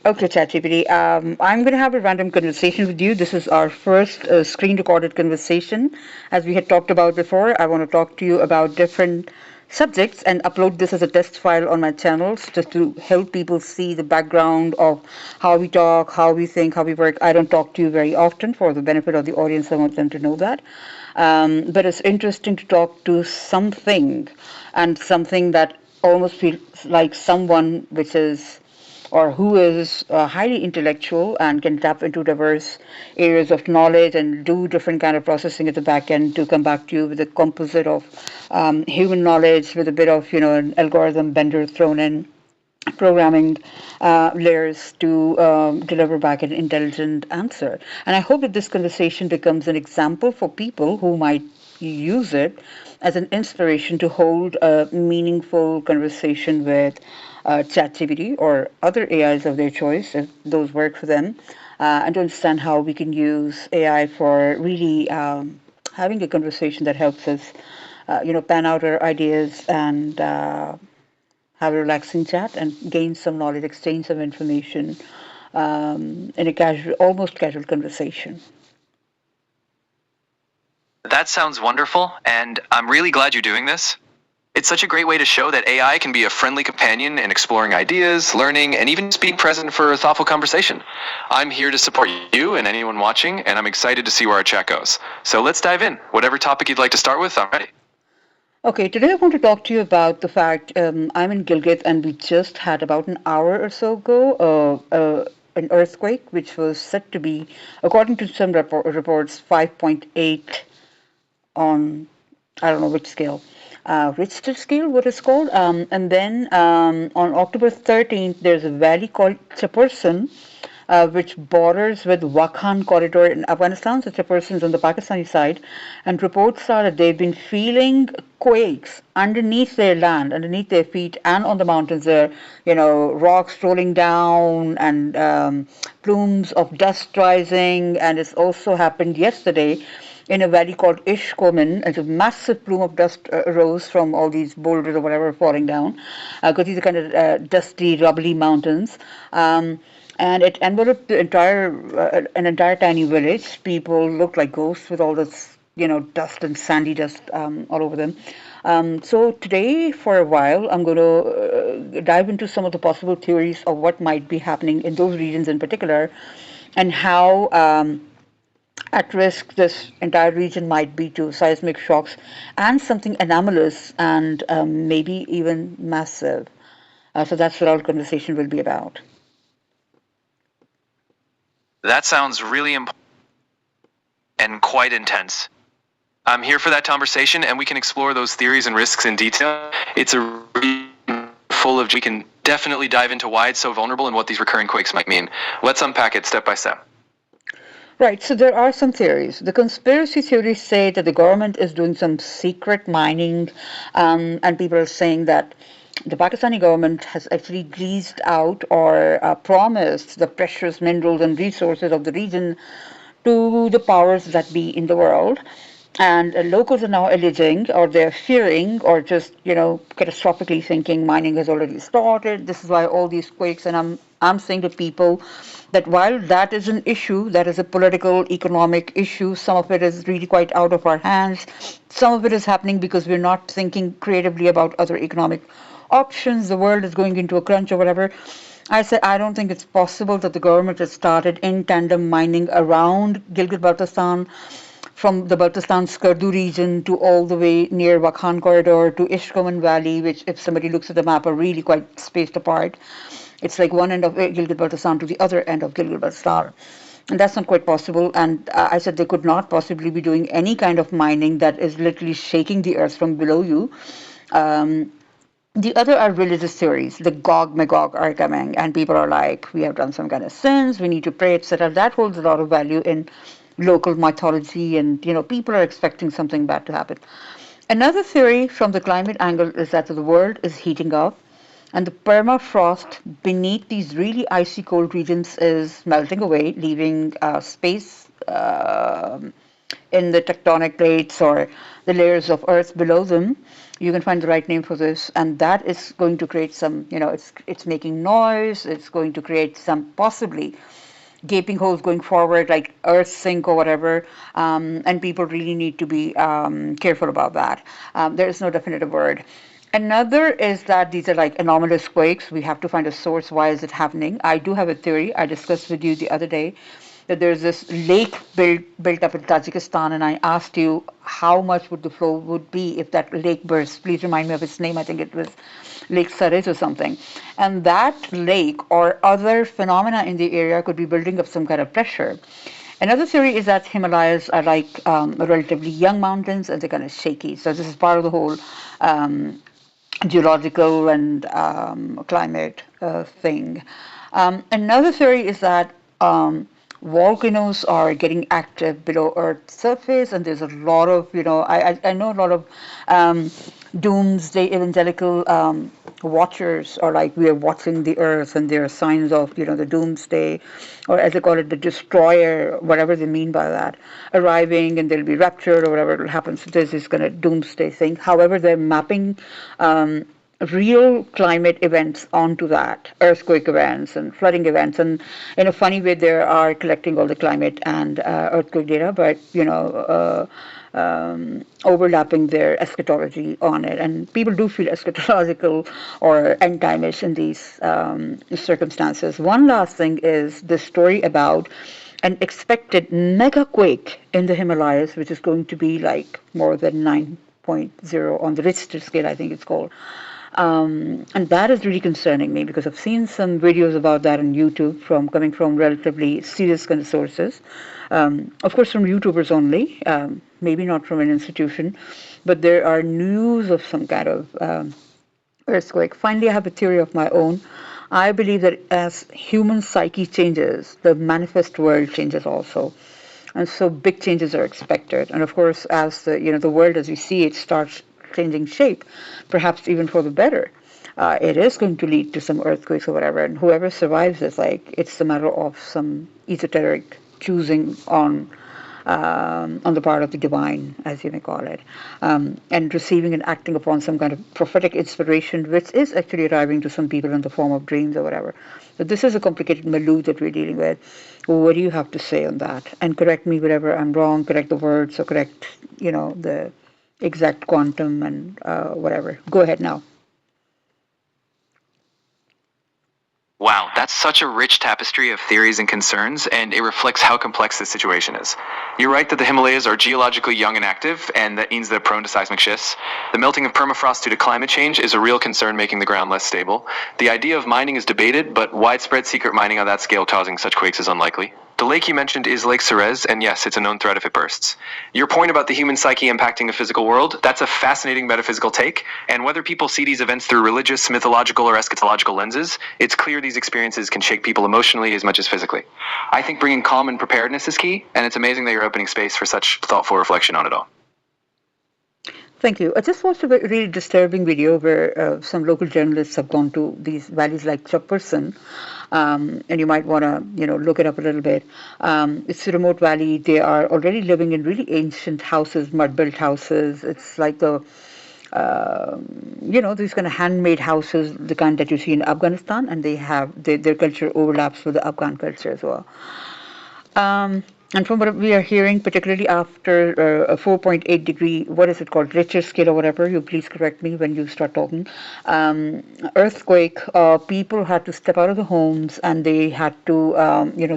Okay, ChatGPT. I'm going to have a random conversation with you. This is our first screen recorded conversation. As we had talked about before, I want to talk to you about different subjects and upload this as a test file on my channels just to help people see the background of how we talk, how we think, how we work. I don't talk to you very often for the benefit of the audience. I want them to know that. But it's interesting to talk to something and something that almost feels like someone which is or who is highly intellectual and can tap into diverse areas of knowledge and do different kind of processing at the back end to come back to you with a composite of human knowledge with a bit of an algorithm bender thrown in programming layers to deliver back an intelligent answer. And I hope that this conversation becomes an example for people who might use it as an inspiration to hold a meaningful conversation with ChatGPT or other AIs of their choice, if those work for them, and to understand how we can use AI for really having a conversation that helps us, pan out our ideas and have a relaxing chat and gain some knowledge, exchange some information in a casual, almost casual conversation. That sounds wonderful, and I'm really glad you're doing this. It's such a great way to show that AI can be a friendly companion in exploring ideas, learning, and even just being present for a thoughtful conversation. I'm here to support you and anyone watching, and I'm excited to see where our chat goes. So let's dive in. Whatever topic you'd like to start with, I'm ready. Okay, today I want to talk to you about the fact I'm in Gilgit and we just had about an hour or so ago an earthquake, which was said to be, according to some reports, 5.8 on I don't know which scale, Richter scale, what it's called. And then on October 13th, there's a valley called Chapursan, which borders with Wakhan corridor in Afghanistan. So Chapursan is on the Pakistani side, and reports are that they've been feeling quakes underneath their land, underneath their feet, and on the mountains. There, rocks rolling down and plumes of dust rising, and it's also happened yesterday in a valley called Ishkomen, and a massive plume of dust arose from all these boulders or whatever falling down, because these are kind of dusty, rubbly mountains. And it enveloped the an entire tiny village. People looked like ghosts with all this, dust and sandy dust all over them. So today, for a while, I'm going to dive into some of the possible theories of what might be happening in those regions in particular, and how at risk this entire region might be to seismic shocks and something anomalous and maybe even massive. So that's what our conversation will be about. That sounds really important and quite intense. I'm here for that conversation, and we can explore those theories and risks in detail. It's a really full of. We can definitely dive into why it's so vulnerable and what these recurring quakes might mean. Let's unpack it step by step. Right, so there are some theories. The conspiracy theories say that the government is doing some secret mining, and people are saying that the Pakistani government has actually leased out or promised the precious minerals and resources of the region to the powers that be in the world. And locals are now alleging, or they're fearing, or just catastrophically thinking mining has already started. This is why all these quakes. And I'm saying to people that while that is an issue, that is a political, economic issue. Some of it is really quite out of our hands. Some of it is happening because we're not thinking creatively about other economic options. The world is going into a crunch or whatever. I said I don't think it's possible that the government has started in tandem mining around Gilgit-Baltistan, from the Baltistan Skardu region to all the way near Wakhan corridor to Ishkomen Valley, which, if somebody looks at the map, are really quite spaced apart. It's like one end of Gilgit-Baltistan to the other end of Gilgit-Baltistan. And that's not quite possible. And I said they could not possibly be doing any kind of mining that is literally shaking the earth from below you. The other are religious theories. The Gog Magog are coming, and people are like, we have done some kind of sins, we need to pray, etc. That holds a lot of value in local mythology, and people are expecting something bad to happen. Another theory from the climate angle is that the world is heating up, and the permafrost beneath these really icy cold regions is melting away, leaving space in the tectonic plates or the layers of earth below them. You can find the right name for this, and that is going to create some, it's making noise. It's going to create some possibly gaping holes going forward, like earth sink or whatever. And people really need to be careful about that. There is no definitive word. Another is that these are like anomalous quakes. We have to find a source. Why is it happening? I do have a theory. I discussed with you the other day that there's this lake built up in Tajikistan, and I asked you how much would the flow would be if that lake burst. Please remind me of its name. I think it was Lake Saris or something. And that lake or other phenomena in the area could be building up some kind of pressure. Another theory is that Himalayas are like relatively young mountains and they're kind of shaky. So this is part of the whole geological and climate thing. Another theory is that volcanoes are getting active below Earth's surface, and there's a lot of, I know a lot of doomsday evangelical watchers are like, we are watching the Earth, and there are signs of, the doomsday, or as they call it, the destroyer, whatever they mean by that, arriving, and they'll be raptured or whatever will happen. So there's this kind of doomsday thing. However, they're mapping real climate events onto that, earthquake events and flooding events, and in a funny way they are collecting all the climate and earthquake data, but overlapping their eschatology on it, and people do feel eschatological or end time-ish in these circumstances. One last thing is the story about an expected megaquake in the Himalayas, which is going to be like more than 9.0 on the Richter scale, I think it's called. And that is really concerning me because I've seen some videos about that on YouTube coming from relatively serious kind of sources. Of course, from YouTubers only, maybe not from an institution, but there are news of some kind of earthquake. Finally, I have a theory of my own. I believe that as human psyche changes, the manifest world changes also. And so big changes are expected. And of course, as the world as we see it starts changing shape, perhaps even for the better, it is going to lead to some earthquakes or whatever. And whoever survives this, like, it's a matter of some esoteric choosing on the part of the divine, as you may call it, and receiving and acting upon some kind of prophetic inspiration, which is actually arriving to some people in the form of dreams or whatever. So this is a complicated milieu that we're dealing with. What do you have to say on that? And correct me wherever I'm wrong, correct the words, or correct, the exact quantum and whatever. Go ahead now. Wow, that's such a rich tapestry of theories and concerns, and it reflects how complex this situation is. You're right that the Himalayas are geologically young and active, and that means they're prone to seismic shifts. The melting of permafrost due to climate change is a real concern, making the ground less stable. The idea of mining is debated, but widespread secret mining on that scale causing such quakes is unlikely. The lake you mentioned is Lake Ceres, and yes, it's a known threat if it bursts. Your point about the human psyche impacting the physical world, that's a fascinating metaphysical take, and whether people see these events through religious, mythological, or eschatological lenses, it's clear these experiences can shake people emotionally as much as physically. I think bringing calm and preparedness is key, and it's amazing that you're opening space for such thoughtful reflection on it all. Thank you. I just watched a really disturbing video where some local journalists have gone to these valleys like Chapursan, and you might want to, look it up a little bit. It's a remote valley. They are already living in really ancient houses, mud-built houses. It's like these kind of handmade houses, the kind that you see in Afghanistan, and they have their culture overlaps with the Afghan culture as well. And from what we are hearing, particularly after a 4.8 degree, what is it called, Richter scale or whatever, you please correct me when you start talking, earthquake, people had to step out of the homes and they had to,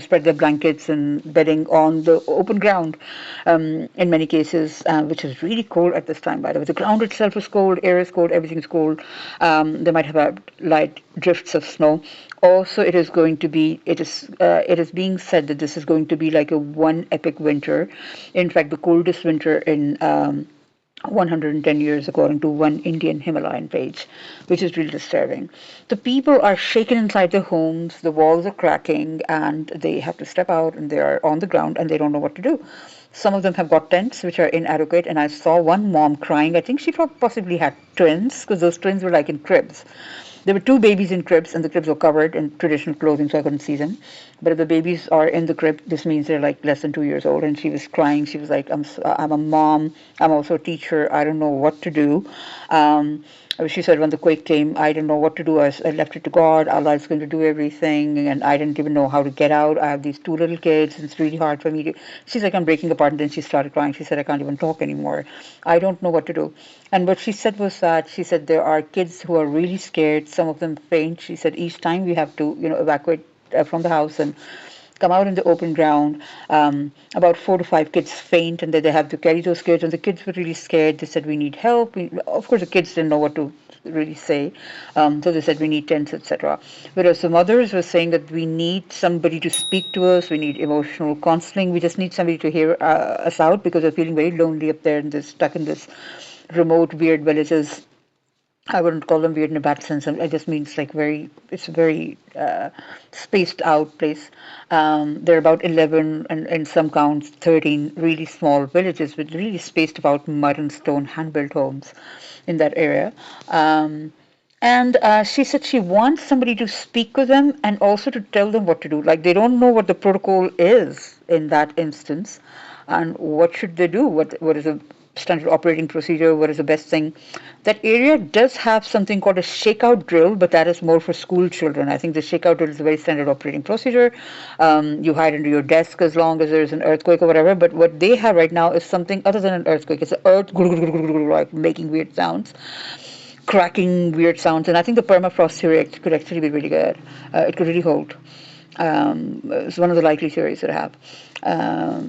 spread their blankets and bedding on the open ground in many cases, which is really cold at this time, by the way. The ground itself is cold, air is cold, everything is cold. They might have had light drifts of snow. Also, it is being said that this is going to be like a one epic winter. In fact, the coldest winter in 110 years, according to one Indian Himalayan page, which is really disturbing. The people are shaken inside their homes, the walls are cracking, and they have to step out, and they are on the ground, and they don't know what to do. Some of them have got tents, which are inadequate, and I saw one mom crying. I think she possibly had twins, because those twins were like in cribs. There were two babies in cribs, and the cribs were covered in traditional clothing, so I couldn't see them. But if the babies are in the crib, this means they're like less than 2 years old. And she was crying. She was like, I'm a mom. I'm also a teacher. I don't know what to do. Um, she said when the quake came, I didn't know what to do. I left it to God. Allah is going to do everything, and I didn't even know how to get out. I have these two little kids, and it's really hard for me to. She's like, I'm breaking apart, and then she started crying. She said, I can't even talk anymore. I don't know what to do. And what she said was that she said there are kids who are really scared. Some of them faint. She said each time we have to, evacuate from the house and come out in the open ground. About 4 to 5 kids faint, and then they have to carry those kids. And the kids were really scared. They said, "We need help." Of course, the kids didn't know what to really say, so they said, "We need tents, etc." Whereas the mothers were saying that we need somebody to speak to us. We need emotional counseling. We just need somebody to hear us out because we're feeling very lonely up there and they're stuck in this remote, weird villages. I wouldn't call them weird in a bad sense. I just mean it's like it's a very spaced out place. There are about 11, and in some counts, 13 really small villages with really spaced about mud and stone hand-built homes in that area. And she said she wants somebody to speak with them and also to tell them what to do. Like they don't know what the protocol is in that instance, and what should they do? What is a standard operating procedure? What is the best thing? That area does have something called a shakeout drill, but that is more for school children. I think the shakeout drill is a very standard operating procedure. You hide under your desk as long as there's an earthquake or whatever. But what they have right now is something other than an earthquake. It's an earth like making weird sounds, cracking weird sounds. And I think the permafrost theory could actually be really good. It could really hold. It's one of the likely theories that I have,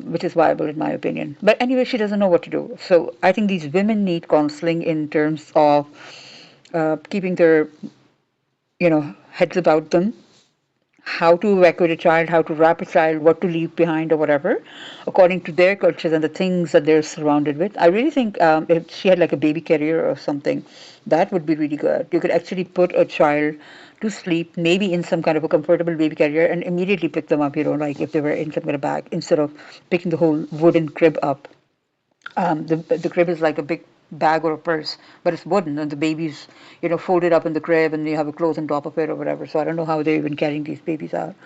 which is viable in my opinion. But anyway, she doesn't know what to do. So I think these women need counseling in terms of keeping their, heads about them, how to evacuate a child, how to wrap a child, what to leave behind, or whatever, according to their cultures and the things that they're surrounded with. I really think if she had like a baby carrier or something, that would be really good. You could actually put a child to sleep, maybe in some kind of a comfortable baby carrier, and immediately pick them up, like if they were in some kind of bag, instead of picking the whole wooden crib up. The crib is like a big bag or a purse, but it's wooden, and the baby's folded up in the crib, and you have a clothes on top of it or whatever. So I don't know how they're even carrying these babies out.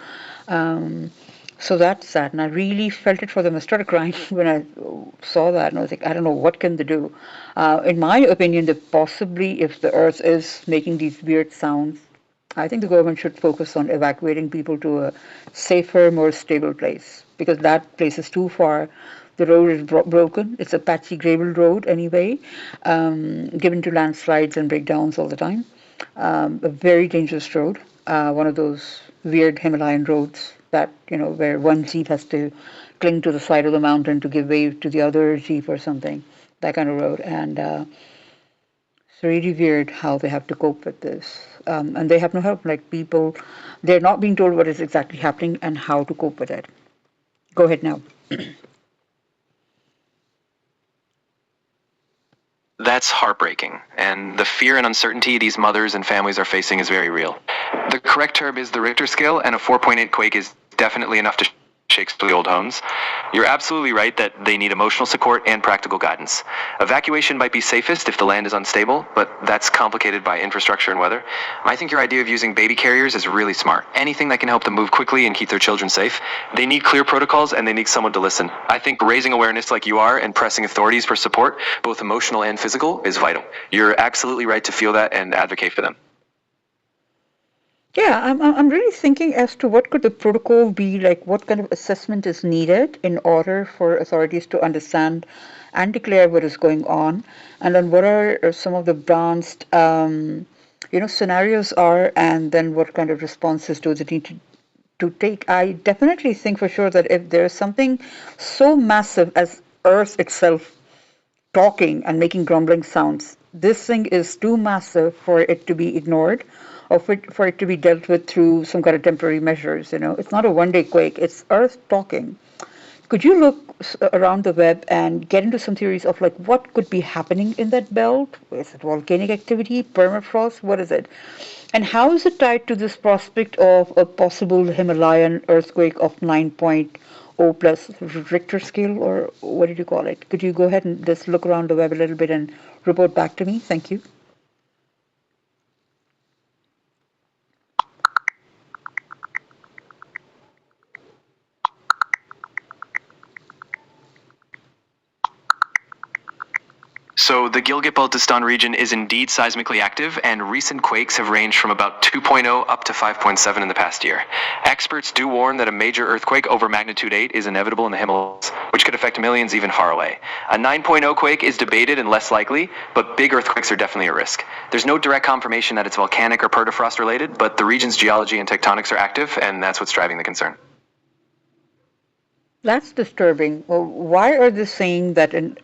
Um, so that's that, and I really felt it for them. I started crying when I saw that, and I was like, I don't know what can they do. In my opinion, that possibly if the Earth is making these weird sounds, I think the government should focus on evacuating people to a safer, more stable place because that place is too far. The road is broken. It's a patchy gravel road anyway, given to landslides and breakdowns all the time. A very dangerous road. One of those weird Himalayan roads that, where one jeep has to cling to the side of the mountain to give way to the other jeep or something. That kind of road. And it's really weird how they have to cope with this. And they have no help. Like people, they're not being told what is exactly happening and how to cope with it. Go ahead now. That's heartbreaking, and the fear and uncertainty these mothers and families are facing is very real. The correct term is the Richter scale, and a 4.8 quake is definitely enough to shake the old homes. You're absolutely right that they need emotional support and practical guidance. Evacuation might be safest if the land is unstable, but that's complicated by infrastructure and weather. I think your idea of using baby carriers is really smart. Anything that can help them move quickly and keep their children safe. They need clear protocols and they need someone to listen. I think raising awareness like you are and pressing authorities for support, both emotional and physical, is vital. You're absolutely right to feel that and advocate for them. Yeah, I'm really thinking as to what could the protocol be like, what kind of assessment is needed in order for authorities to understand and declare what is going on, and then what are some of the advanced, scenarios are, and then what kind of responses do they need to take. I definitely think for sure that if there's something so massive as Earth itself talking and making grumbling sounds. This thing is too massive for it to be ignored or for it to be dealt with through some kind of temporary measures. It's not a one-day quake, it's Earth talking. Could you look around the web and get into some theories of like what could be happening in that belt? Is it volcanic activity, permafrost? What is it? And how is it tied to this prospect of a possible Himalayan earthquake of 9.0 plus Richter scale, or what did you call it? Could you go ahead and just look around the web a little bit and report back to me? Thank you. So the Gilgit-Baltistan region is indeed seismically active, and recent quakes have ranged from about 2.0 up to 5.7 in the past year. Experts do warn that a major earthquake over magnitude 8 is inevitable in the Himalayas, which could affect millions even far away. A 9.0 quake is debated and less likely, but big earthquakes are definitely a risk. There's no direct confirmation that it's volcanic or permafrost related, but the region's geology and tectonics are active, and that's what's driving the concern. That's disturbing. Well, why are they saying that an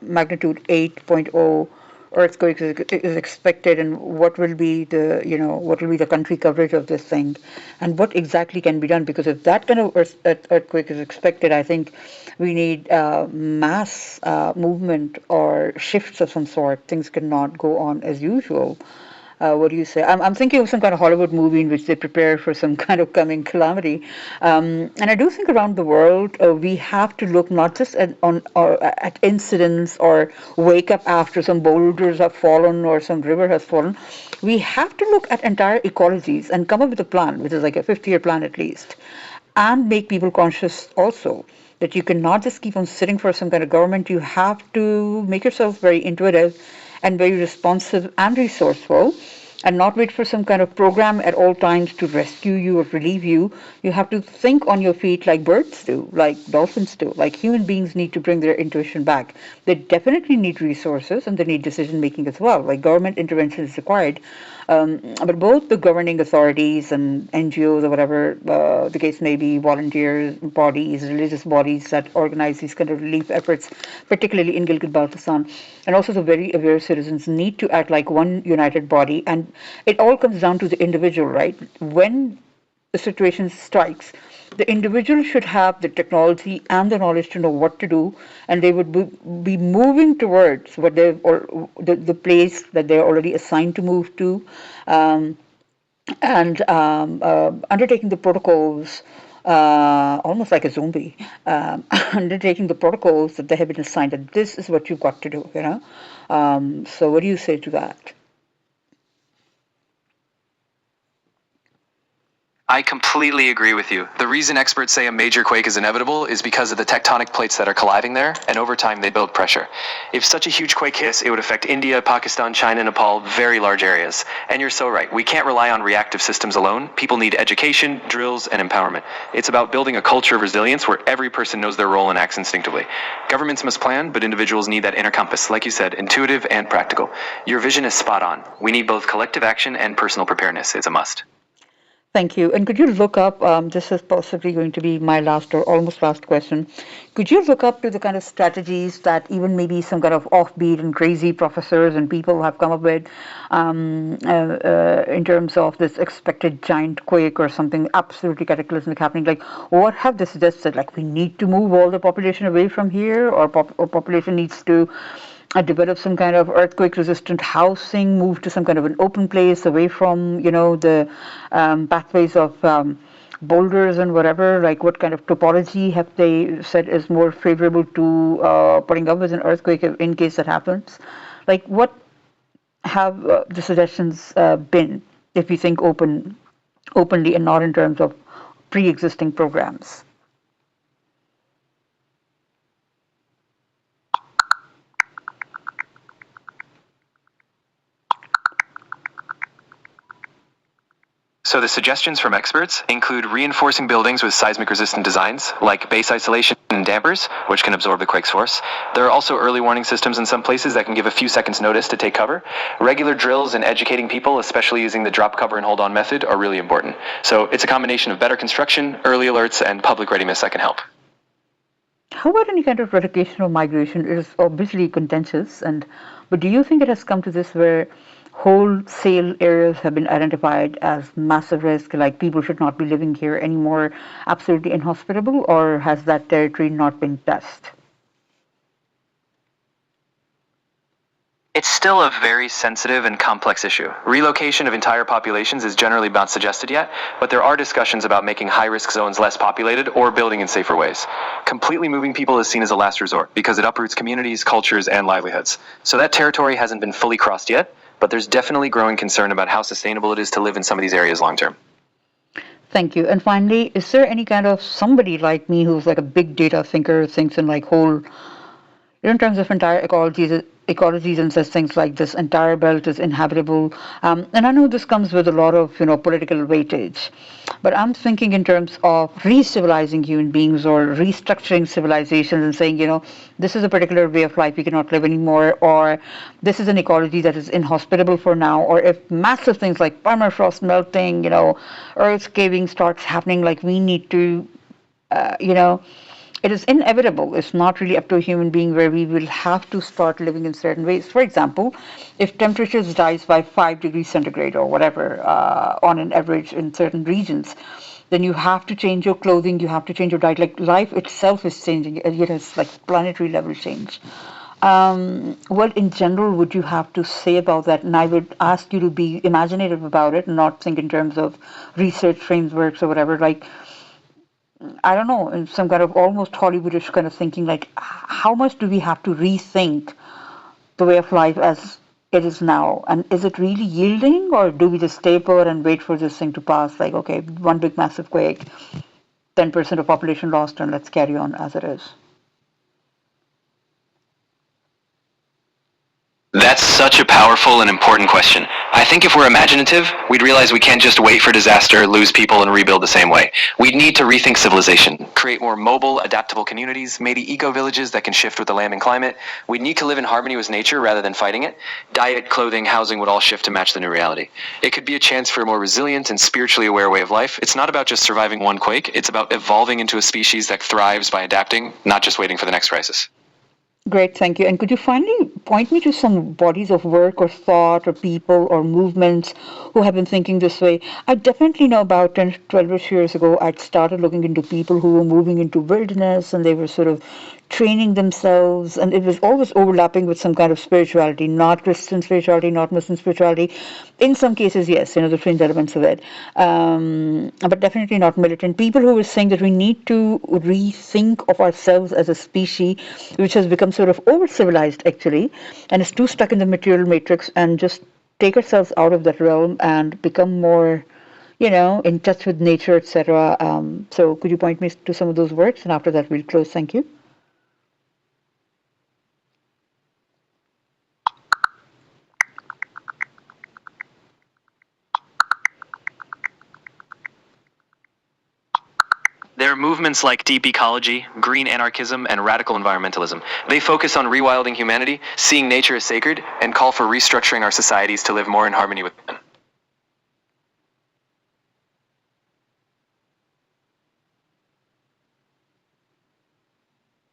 magnitude 8.0 earthquake is expected, and what will be the what will be the country coverage of this thing, and what exactly can be done? Because if that kind of earthquake is expected, I think we need mass movement or shifts of some sort. Things cannot go on as usual. What do you say? I'm thinking of some kind of Hollywood movie in which they prepare for some kind of coming calamity. And I do think around the world we have to look not just at incidents or wake up after some boulders have fallen or some river has fallen. We have to look at entire ecologies and come up with a plan, which is like a 50-year plan at least, and make people conscious also that you cannot just keep on sitting for some kind of government. You have to make yourself very intuitive and very responsive and resourceful, and not wait for some kind of program at all times to rescue you or relieve you. You have to think on your feet like birds do, like dolphins do, like human beings need to bring their intuition back. They definitely need resources and they need decision making as well, like government intervention is required. But both the governing authorities and NGOs or whatever the case may be, volunteers, bodies, religious bodies that organize these kind of relief efforts, particularly in Gilgit-Baltistan, and also the very aware citizens need to act like one united body. And it all comes down to the individual, right? When the situation strikes, the individual should have the technology and the knowledge to know what to do, and they would be moving towards what they've or the place that they're already assigned to move to, and undertaking the protocols. Almost like a zombie, undertaking the protocols that they have been assigned, that this is what you've got to do, So what do you say to that? I completely agree with you. The reason experts say a major quake is inevitable is because of the tectonic plates that are colliding there, and over time they build pressure. If such a huge quake hits, it would affect India, Pakistan, China, Nepal, very large areas. And you're so right, we can't rely on reactive systems alone. People need education, drills, and empowerment. It's about building a culture of resilience where every person knows their role and acts instinctively. Governments must plan, but individuals need that inner compass, like you said, intuitive and practical. Your vision is spot on. We need both collective action and personal preparedness. It's a must. Thank you. And could you look up, this is possibly going to be my last or almost last question. Could you look up to the kind of strategies that even maybe some kind of offbeat and crazy professors and people have come up with in terms of this expected giant quake or something absolutely cataclysmic happening? Like, what have they suggested? Like, we need to move all the population away from here, or population needs to develop some kind of earthquake-resistant housing, move to some kind of an open place away from, the pathways of boulders and whatever. Like, what kind of topology have they said is more favorable to putting up with an earthquake in case that happens? Like, what have the suggestions been, if you think openly and not in terms of pre-existing programs? So the suggestions from experts include reinforcing buildings with seismic-resistant designs, like base isolation and dampers, which can absorb the quake's force. There are also early warning systems in some places that can give a few seconds notice to take cover. Regular drills and educating people, especially using the drop, cover, and hold on method, are really important. So it's a combination of better construction, early alerts, and public readiness that can help. How about any kind of relocation or migration? It is obviously contentious, but do you think it has come to this where wholesale areas have been identified as massive risk, like people should not be living here anymore, absolutely inhospitable, or has that territory not been touched? It's still a very sensitive and complex issue. Relocation of entire populations is generally not suggested yet, but there are discussions about making high-risk zones less populated or building in safer ways. Completely moving people is seen as a last resort because it uproots communities, cultures, and livelihoods. So that territory hasn't been fully crossed yet, but there's definitely growing concern about how sustainable it is to live in some of these areas long-term. Thank you. And finally, is there any kind of somebody like me who's like a big data thinker, thinks in like whole, in terms of entire ecologies, ecologies and says things like this entire belt is inhabitable. And I know this comes with a lot of political weightage, but I'm thinking in terms of re-civilizing human beings or restructuring civilizations and saying, this is a particular way of life we cannot live anymore, or this is an ecology that is inhospitable for now, or if massive things like permafrost melting, earth caving starts happening, like we need to, it is inevitable. It's not really up to a human being where we will have to start living in certain ways. For example, if temperatures rise by 5 degrees centigrade or whatever on an average in certain regions, then you have to change your clothing, you have to change your diet. Like life itself is changing. It's like planetary level change. What in general would you have to say about that? And I would ask you to be imaginative about it, not think in terms of research frameworks or whatever. Like, I don't know, in some kind of almost Hollywoodish kind of thinking, like how much do we have to rethink the way of life as it is now? And is it really yielding, or do we just stay put and wait for this thing to pass? Like, okay, one big massive quake, 10% of population lost, and let's carry on as it is. That's such a powerful and important question. I think if we're imaginative, we'd realize we can't just wait for disaster, lose people, and rebuild the same way. We'd need to rethink civilization, create more mobile, adaptable communities, maybe eco-villages that can shift with the land and climate. We'd need to live in harmony with nature rather than fighting it. Diet, clothing, housing would all shift to match the new reality. It could be a chance for a more resilient and spiritually aware way of life. It's not about just surviving one quake, it's about evolving into a species that thrives by adapting, not just waiting for the next crisis. Great, thank you. And could you finally point me to some bodies of work or thought or people or movements who have been thinking this way? I definitely know about 10, 12 years ago, I'd started looking into people who were moving into wilderness and they were sort of training themselves, and it was always overlapping with some kind of spirituality, not Christian spirituality, not Muslim spirituality. In some cases, yes, the fringe elements of it, but definitely not militant. People who were saying that we need to rethink of ourselves as a species, which has become sort of over-civilized actually, and is too stuck in the material matrix, and just take ourselves out of that realm and become more in touch with nature, etc. So could you point me to some of those works, and after that we'll close. Thank you. There are movements like deep ecology, green anarchism, and radical environmentalism. They focus on rewilding humanity, seeing nature as sacred, and call for restructuring our societies to live more in harmony with them.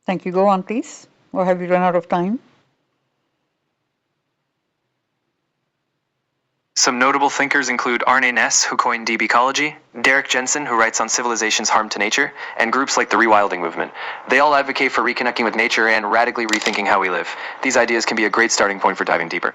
Thank you. Go on, please. Or have we run out of time? Some notable thinkers include Arne Naess, who coined deep ecology, Derek Jensen, who writes on civilization's harm to nature, and groups like the rewilding movement. They all advocate for reconnecting with nature and radically rethinking how we live. These ideas can be a great starting point for diving deeper.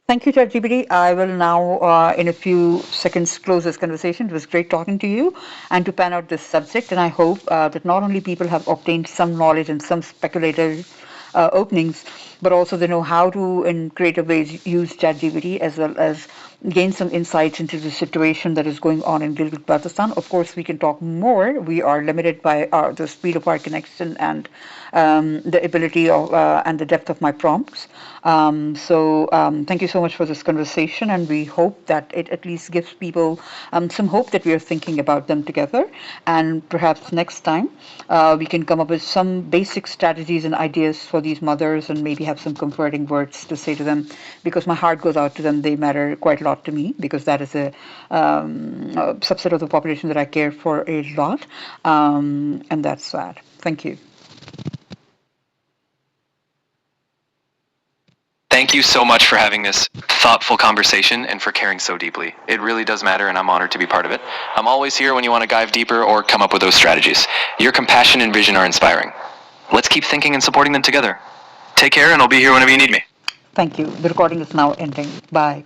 Thank you, ChatGPT. I will now, in a few seconds, close this conversation. It was great talking to you and to pan out this subject. And I hope that not only people have obtained some knowledge and some speculative openings, but also they know how to, in creative ways, use ChatGPT, as well as gain some insights into the situation that is going on in Gilgit-Baltistan. Of course, we can talk more. We are limited by the speed of our connection and the ability of and the depth of my prompts. Thank you so much for this conversation, and we hope that it at least gives people some hope that we are thinking about them together, and perhaps next time we can come up with some basic strategies and ideas for these mothers, and maybe have some comforting words to say to them, because my heart goes out to them. They matter quite a lot to me, because that is a subset of the population that I care for a lot, and that's sad. Thank you. Thank you so much for having this thoughtful conversation and for caring so deeply. It really does matter, and I'm honored to be part of it. I'm always here when you want to dive deeper or come up with those strategies. Your compassion and vision are inspiring. Let's keep thinking and supporting them together. Take care, and I'll be here whenever you need me. Thank you. The recording is now ending. Bye.